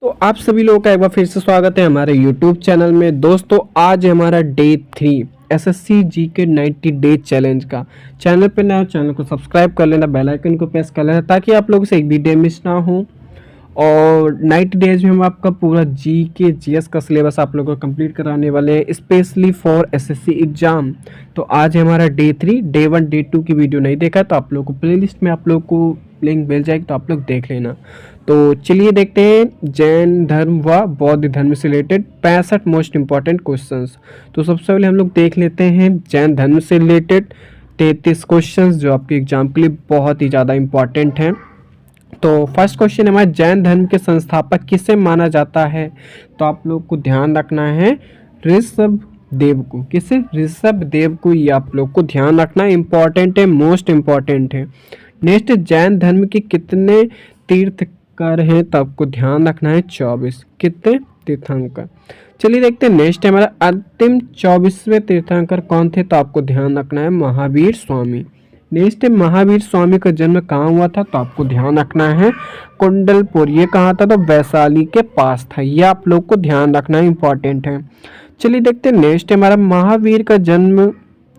तो आप सभी लोगों का एक बार फिर से स्वागत है हमारे YouTube चैनल में। दोस्तों आज है हमारा day 3 SSC GK 90 day challenge का। चैनल पे नया चैनल को सब्सक्राइब कर लेना, बेल आइकन को प्रेस कर लेना ताकि आप लोगों से एक भी डे मिस ना हो। और 90 डेज में हम आपका पूरा जीके जीएस का सिलेबस आप लोगों को कंप्लीट कराने वाले हैं स्पेशली फॉर एसएससी एग्जाम। तो आज है हमारा डे 3। डे 1 डे 2 की वीडियो नहीं देखा तो आप लोगों को प्लेलिस्ट में आप लोगों को लिंक मिल जाएगी, तो आप लोग देख लेना। तो चलिए देखते हैं जैन धर्म व बौद्ध धर्म से रिलेटेड 65 मोस्ट इंपॉर्टेंट क्वेश्चंस। तो सबसे पहले हम लोग देख लेते हैं जैन धर्म से रिलेटेड 33 क्वेश्चंस जो आपके एग्जाम के लिए बहुत ही ज़्यादा इंपॉर्टेंट हैं। तो फर्स्ट क्वेश्चन हमारा जैन धर्म के संस्थापक किसे माना जाता है? तो आप लोग को ध्यान रखना है ऋषभ देव को। किसे? ऋषभ देव को। ये आप लोग को ध्यान रखना इंपॉर्टेंट है, मोस्ट इंपॉर्टेंट है। नेक्स्ट, जैन धर्म के कितने तीर्थंकर हैं? तो आपको ध्यान रखना है 24। कितने तीर्थंकर? चलिए देखते हैं नेक्स्ट है हमारा अंतिम 24वें तीर्थंकर कौन थे? तो आपको ध्यान रखना है महावीर स्वामी। नेक्स्ट है महावीर स्वामी का जन्म कहाँ हुआ था? तो आपको ध्यान रखना है कुंडलपुर। ये कहाँ था? तो वैशाली के पास था। ये आप लोग को ध्यान रखना इंपॉर्टेंट है। चलिए देखते हैं नेक्स्ट है हमारा महावीर का जन्म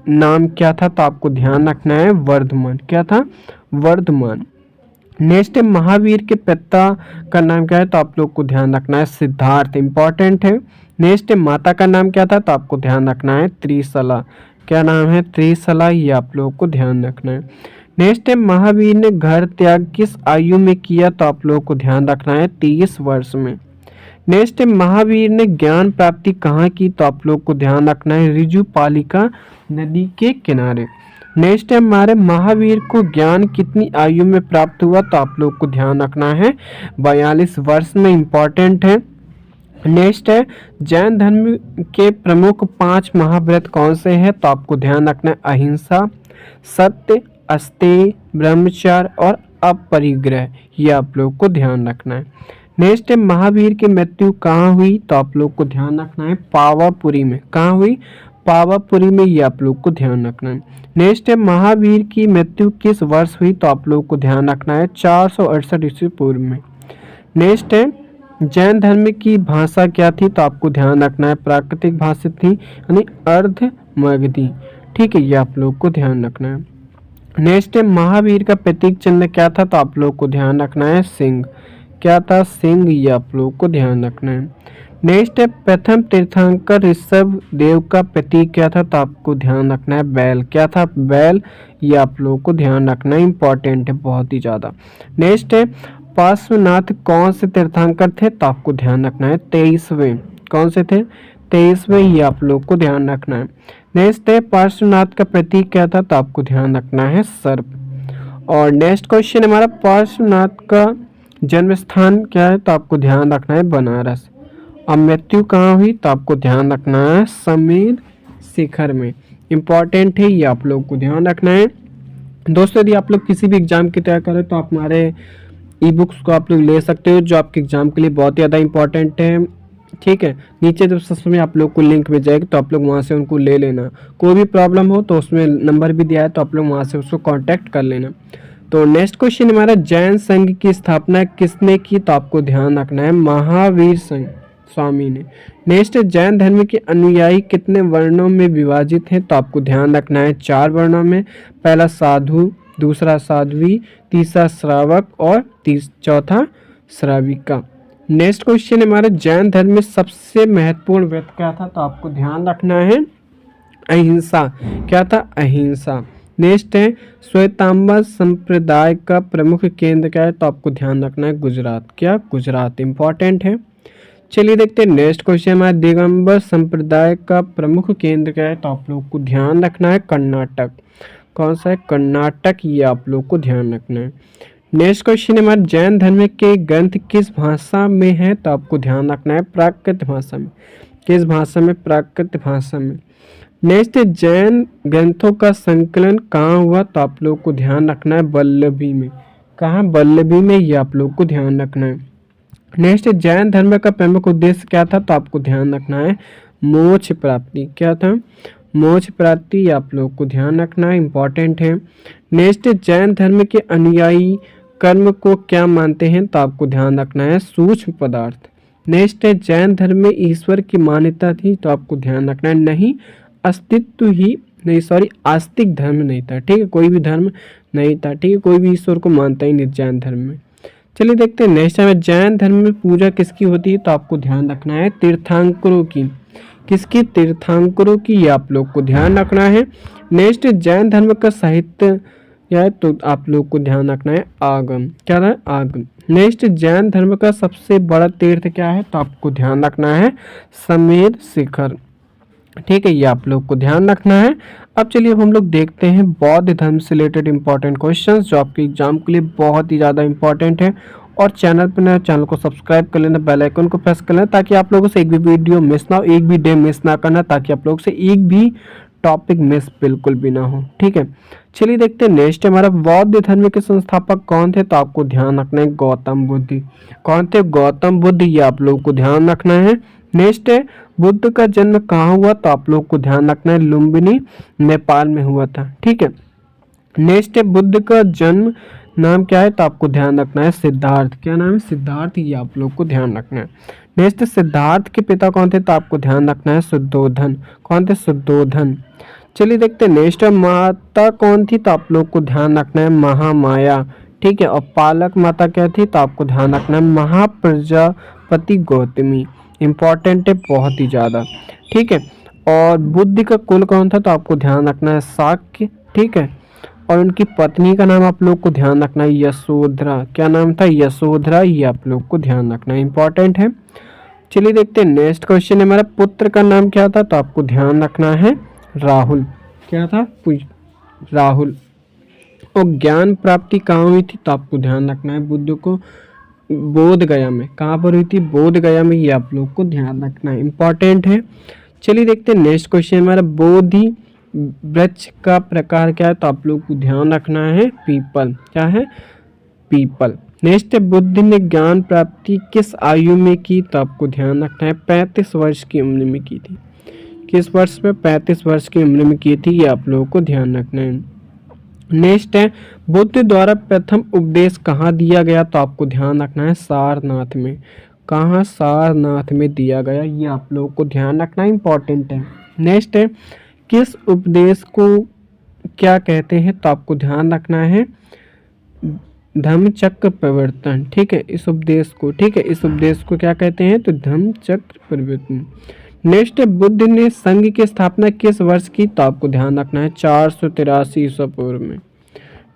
नाम क्या था? तो आपको ध्यान रखना है वर्धमान। क्या था? वर्धमान। नेक्स्ट है महावीर के पिता का नाम क्या है? तो आप लोग को ध्यान रखना है सिद्धार्थ। इंपॉर्टेंट है। नेक्स्ट है माता का नाम क्या था? तो आपको ध्यान रखना है त्रिशला। क्या नाम है? त्रिशला। ये आप लोग को ध्यान रखना है। नेक्स्ट है महावीर ने घर त्याग किस आयु में किया? तो आप लोग को ध्यान रखना है 30 वर्ष में। नेक्स्ट है महावीर ने ज्ञान प्राप्ति कहाँ की? तो आप लोग को ध्यान रखना है ऋजुपालिका नदी के किनारे। नेक्स्ट है हमारे महावीर को ज्ञान कितनी आयु में प्राप्त हुआ? तो आप लोग को ध्यान रखना है 42 वर्ष में। इंपॉर्टेंट है। नेक्स्ट है जैन धर्म के प्रमुख 5 महाव्रत कौन से हैं? तो आपको ध्यान रखना है अहिंसा, सत्य, अस्तेय, ब्रह्मचर्य और अपरिग्रह। ये आप लोग को ध्यान रखना है। नेक्स्ट है महावीर की मृत्यु कहाँ हुई? तो आप लोग को ध्यान रखना है पावापुरी में। कहाँ हुई? पावापुरी में। ये आप लोग को ध्यान रखना है। नेक्स्ट है महावीर की मृत्यु किस वर्ष हुई? तो आप लोग को ध्यान रखना है 468 ईस्वी पूर्व में। नेक्स्ट है जैन धर्म की भाषा क्या थी? तो आपको ध्यान रखना है प्राकृतिक भाषा थी, यानी अर्ध मगधी। ठीक है, ये आप लोग को ध्यान रखना है। नेक्स्ट है महावीर का प्रतीक चिन्ह क्या था? तो आप लोग को ध्यान रखना है सिंह। क्या था? सिंह। ये आप लोग को ध्यान रखना है। नेक्स्ट है प्रथम तीर्थंकर ऋषभ देव का प्रतीक क्या था? तो आपको ध्यान रखना है बैल। क्या था? बैल। ये आप लोग को ध्यान रखना है, इंपॉर्टेंट है बहुत ही ज़्यादा। नेक्स्ट है पार्श्वनाथ कौन से तीर्थंकर थे? तो आपको ध्यान रखना है 23वें। कौन से थे? 23वें। ये आप लोग को ध्यान रखना है। नेक्स्ट है पार्श्वनाथ का प्रतीक क्या था? तो आपको ध्यान रखना है सर्प। और नेक्स्ट क्वेश्चन हमारा पार्श्वनाथ का जन्म स्थान क्या है? तो आपको ध्यान रखना है बनारस। अब मृत्यु कहाँ हुई? तो आपको ध्यान रखना है समीर शिखर में। इंपॉर्टेंट है, ये आप लोग को ध्यान रखना है। दोस्तों यदि आप लोग किसी भी एग्जाम की तैयारी करें तो आप हमारे ई बुक्स को आप लोग ले सकते हो जो आपके एग्जाम के लिए बहुत ही ज़्यादा इंपॉर्टेंट है। ठीक है, नीचे जब सबसे में आप लोग को लिंक मिल जाएगी तो आप लोग वहाँ से उनको ले लेना। कोई भी प्रॉब्लम हो तो उसमें नंबर भी दिया है तो आप लोग वहाँ से उसको कॉन्टैक्ट कर लेना। तो नेक्स्ट क्वेश्चन हमारा जैन संघ की स्थापना किसने की? तो आपको ध्यान रखना है महावीर स्वामी ने। नेक्स्ट जैन धर्म के अनुयायी कितने वर्णों में विभाजित हैं? तो आपको ध्यान रखना है 4 वर्णों में। पहला साधु, दूसरा साध्वी, तीसरा श्रावक और चौथा श्राविका। नेक्स्ट क्वेश्चन हमारे जैन धर्म में सबसे महत्वपूर्ण व्रत क्या था? तो आपको ध्यान रखना है अहिंसा। क्या था? अहिंसा। नेक्स्ट है श्वेतांबर संप्रदाय का प्रमुख केंद्र क्या है? तो आपको ध्यान रखना है गुजरात। क्या? गुजरात। इंपॉर्टेंट है। चलिए देखते हैं नेक्स्ट क्वेश्चन हमारा दिगंबर संप्रदाय का प्रमुख केंद्र क्या है? तो आप लोग को ध्यान रखना है कर्नाटक। कौन सा है? कर्नाटक। ये आप लोग को ध्यान रखना है। नेक्स्ट क्वेश्चन हमारे जैन धर्म के ग्रंथ किस भाषा में है? तो आपको ध्यान रखना है प्राकृत भाषा में। किस भाषा में? प्राकृत भाषा में। नेक्स्ट जैन ग्रंथों का संकलन कहाँ हुआ? तो आप लोग को ध्यान रखना है वल्लभी में। कहाँ? वल्लभी में। ये आप लोग को ध्यान रखना है। नेक्स्ट जैन धर्म का प्रमुख उद्देश्य क्या था? तो आपको ध्यान रखना है मोक्ष प्राप्ति। क्या था? मोक्ष प्राप्ति। आप लोग को ध्यान रखना है, इंपॉर्टेंट है। नेक्स्ट जैन धर्म के अनुयायी कर्म को क्या मानते हैं? तो आपको ध्यान रखना है सूक्ष्म पदार्थ। नेक्स्ट है जैन धर्म में ईश्वर की मान्यता थी, तो आपको ध्यान रखना है नहीं, अस्तित्व ही नहीं, सॉरी आस्तिक धर्म नहीं था, ठीक है, कोई भी धर्म नहीं था, ठीक है, कोई भी ईश्वर को मानता ही नहीं जैन धर्म में। चलिए देखते हैं नेक्स्ट है जैन धर्म में पूजा किसकी होती है, तो आपको ध्यान रखना है तीर्थंकरों की। किसकी? तीर्थंकरों की, ये आप लोग को ध्यान रखना है। नेक्स्ट जैन धर्म का साहित्य या तो आप लोग को ध्यान रखना है आगम, क्या है? आगम। नेक्स्ट जैन धर्म का सबसे बड़ा तीर्थ क्या है, तो आपको ध्यान रखना है समेर शिखर, ठीक है, ये आप लोग को ध्यान रखना है। अब चलिए अब हम लोग देखते हैं बौद्ध धर्म से रिलेटेड इंपॉर्टेंट क्वेश्चंस जो आपके एग्जाम के लिए बहुत ही ज़्यादा इंपॉर्टेंट है। और चैनल पर नए चैनल को सब्सक्राइब कर लेना, बेल आइकन को प्रेस कर लेना ताकि आप लोगों से एक भी वीडियो मिस ना हो, एक भी डे मिस ना करना, ताकि आप लोग से एक भी टॉपिक मिस बिल्कुल भी ना हो, ठीक है। चलिए देखते हैं नेक्स्ट हमारा बौद्ध धर्म के संस्थापक कौन थे, तो आपको ध्यान रखना है गौतम बुद्ध। कौन थे? गौतम बुद्ध, ये आप लोग को ध्यान रखना है। नेक्स्ट है बुद्ध का जन्म कहाँ हुआ, तो आप लोग को ध्यान रखना है लुम्बिनी नेपाल में हुआ था, ठीक है। नेक्स्ट है बुद्ध का जन्म नाम क्या है, तो आपको ध्यान रखना है सिद्धार्थ। क्या नाम है? सिद्धार्थ, ये आप लोग को ध्यान रखना है। नेक्स्ट सिद्धार्थ के पिता कौन थे, तो आपको ध्यान रखना है शुद्धोधन। कौन थे? शुद्धोधन। चलिए देखते हैं नेक्स्ट माता कौन थी, तो आप लोग को ध्यान रखना है महामाया, ठीक है। और पालक माता क्या थी, तो आपको ध्यान रखना है महाप्रजापति गौतमी। इंपॉर्टेंट है बहुत ही ज़्यादा, ठीक है। और बुद्ध का कुल कौन था, तो आपको ध्यान रखना है शाक्य, ठीक है। और उनकी पत्नी का नाम आप लोग को ध्यान रखना है यशोधरा। क्या नाम था? यशोधरा, ये आप लोग को ध्यान रखना है, इंपॉर्टेंट है। चलिए देखते हैं नेक्स्ट क्वेश्चन है हमारा पुत्र का नाम क्या था, तो आपको ध्यान रखना है राहुल। क्या था? राहुल। और ज्ञान प्राप्ति कहाँ हुई थी, तो आपको ध्यान रखना है बुद्ध को बोध गया में। कहाँ पर हुई थी? बोध गया में, ये आप लोग को ध्यान रखना है, इंपॉर्टेंट है। चलिए देखते हैं नेक्स्ट क्वेश्चन हमारा बोधि वृक्ष का प्रकार क्या है, तो आप लोग को ध्यान रखना है पीपल। क्या है? पीपल। नेक्स्ट है बुद्ध ने ज्ञान प्राप्ति किस आयु में की, तो आपको ध्यान रखना है 35 वर्ष की उम्र में की थी। किस वर्ष में? 35 वर्ष की उम्र में की थी, ये आप लोगों को ध्यान रखना है। नेक्स्ट है बुद्ध द्वारा प्रथम उपदेश कहाँ दिया गया, तो आपको ध्यान रखना है सारनाथ में। कहाँ? सारनाथ में दिया गया, ये आप लोगों को ध्यान रखना इंपॉर्टेंट है। नेक्स्ट है किस उपदेश को क्या कहते हैं, तो आपको ध्यान रखना है धम्मचक्र प्रवर्तन, ठीक है, इस उपदेश को, ठीक है, इस उपदेश को क्या कहते हैं, तो धम्मचक्र प्रवर्तन। नेक्स्ट है बुद्ध ने संघ की स्थापना किस वर्ष की, तो आपको ध्यान रखना है 483 ईसा पूर्व में।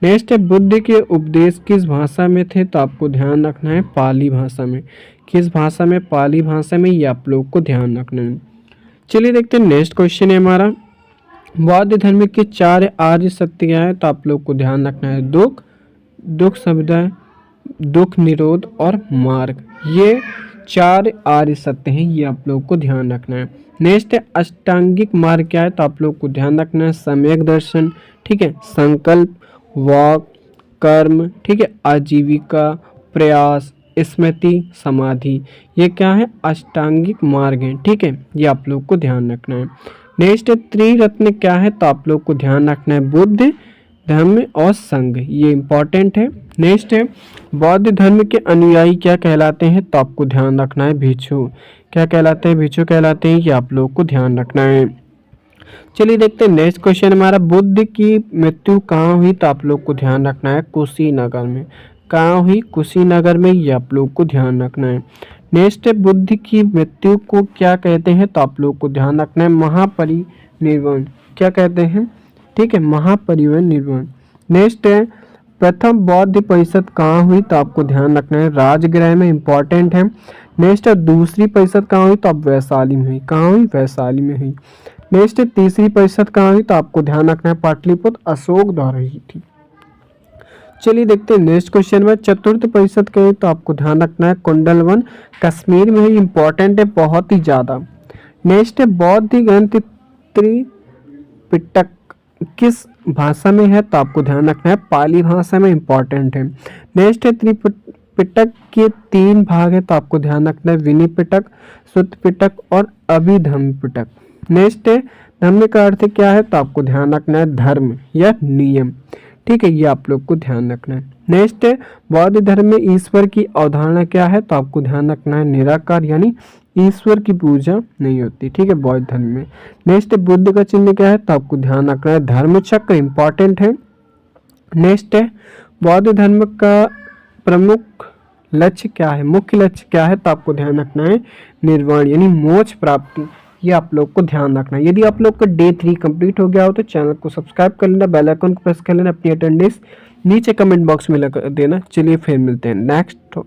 नेक्स्ट है बुद्ध के उपदेश किस भाषा में थे, तो आपको ध्यान रखना है पाली भाषा में। किस भाषा में? पाली भाषा में, ये आप लोग को ध्यान रखना है। चलिए देखते हैं नेक्स्ट क्वेश्चन है हमारा बौद्ध धर्म के 4 आर्य सत्य क्या है, तो आप लोग को ध्यान रखना है दुख, दुख समुदाय, दुख निरोध और मार्ग, ये 4 आर्य सत्य हैं, ये आप लोग को ध्यान रखना है। नेक्स्ट है अष्टांगिक मार्ग क्या है, तो आप लोग को ध्यान रखना है सम्यक दर्शन, ठीक है, संकल्प, वाक, कर्म, ठीक है, आजीविका, प्रयास, स्मृति, समाधि, ये क्या है? अष्टांगिक मार्ग है, ठीक है, ये आप लोग को ध्यान रखना है। नेक्स्ट है त्रिरत्न क्या है, तो आप लोग को ध्यान रखना है बुद्ध, धर्म और संघ, ये इंपॉर्टेंट है। नेक्स्ट है बौद्ध धर्म के अनुयायी क्या कहलाते हैं, तो आपको ध्यान रखना है भिक्षु। क्या कहलाते हैं? भिक्षु कहलाते हैं, ये आप लोग को ध्यान रखना है। चलिए देखते हैं नेक्स्ट क्वेश्चन हमारा बुद्ध की मृत्यु कहाँ हुई, तो आप लोग को ध्यान रखना है कुशीनगर में। कहाँ हुई? कुशीनगर में, ये आप लोग को ध्यान रखना है। नेक्स्ट है बुद्ध की मृत्यु को क्या कहते हैं, तो आप लोग को ध्यान रखना है महापरिनिर्वाण। क्या कहते हैं? ठीक है, महापरिनिर्वाण। नेक्स्ट है प्रथम बौद्ध परिषद कहाँ हुई, तो आपको ध्यान रखना है राजगृह में, इंपॉर्टेंट है। नेक्स्ट है दूसरी परिषद कहाँ हुई, तो आप वैशाली में हुई। कहाँ हुई? वैशाली में हुई। नेक्स्ट है तीसरी परिषद कहाँ हुई, तो आपको ध्यान रखना है पाटलिपुत्र, अशोक द्वारा हुई थी। चलिए देखते हैं नेक्स्ट क्वेश्चन में चतुर्थ परिषद कहें, तो आपको ध्यान रखना है कुंडलवन, कश्मीर में ही, इंपॉर्टेंट है बहुत ही ज़्यादा। नेक्स्ट है बौद्ध ग्रंथ त्रिपिटक किस भाषा में है, तो आपको ध्यान रखना है पाली भाषा में, इंपॉर्टेंट है। नेक्स्ट है त्रिपिटक के 3 भाग है, तो आपको ध्यान रखना है विनय पिटक, सुत्त पिटक और अभिधम्म पिटक। नेक्स्ट है धम्म का अर्थ क्या है, तो आपको ध्यान रखना है धर्म या नियम। ठीक है, ये आप लोग को ध्यान रखना है। नेक्स्ट है बौद्ध धर्म में ईश्वर की अवधारणा क्या है, तो आपको ध्यान रखना है निराकार, यानी ईश्वर की पूजा नहीं होती। ठीक है, बौद्ध धर्म में। नेक्स्ट है बुद्ध का चिन्ह क्या है, तो आपको ध्यान रखना है धर्म चक्र, इंपॉर्टेंट है। नेक्स्ट है बौद्ध धर्म का प्रमुख लक्ष्य क्या है, मुख्य लक्ष्य क्या है, तो आपको ध्यान रखना है निर्वाण यानी मोक्ष प्राप्ति। ये आप लोग को ध्यान रखना है। यदि आप लोग का डे 3 कंप्लीट हो गया हो तो चैनल को सब्सक्राइब कर लेना, बेल आइकन को प्रेस कर लेना, अपनी अटेंडेंस नीचे कमेंट बॉक्स में लगा देना। चलिए फिर मिलते हैं नेक्स्ट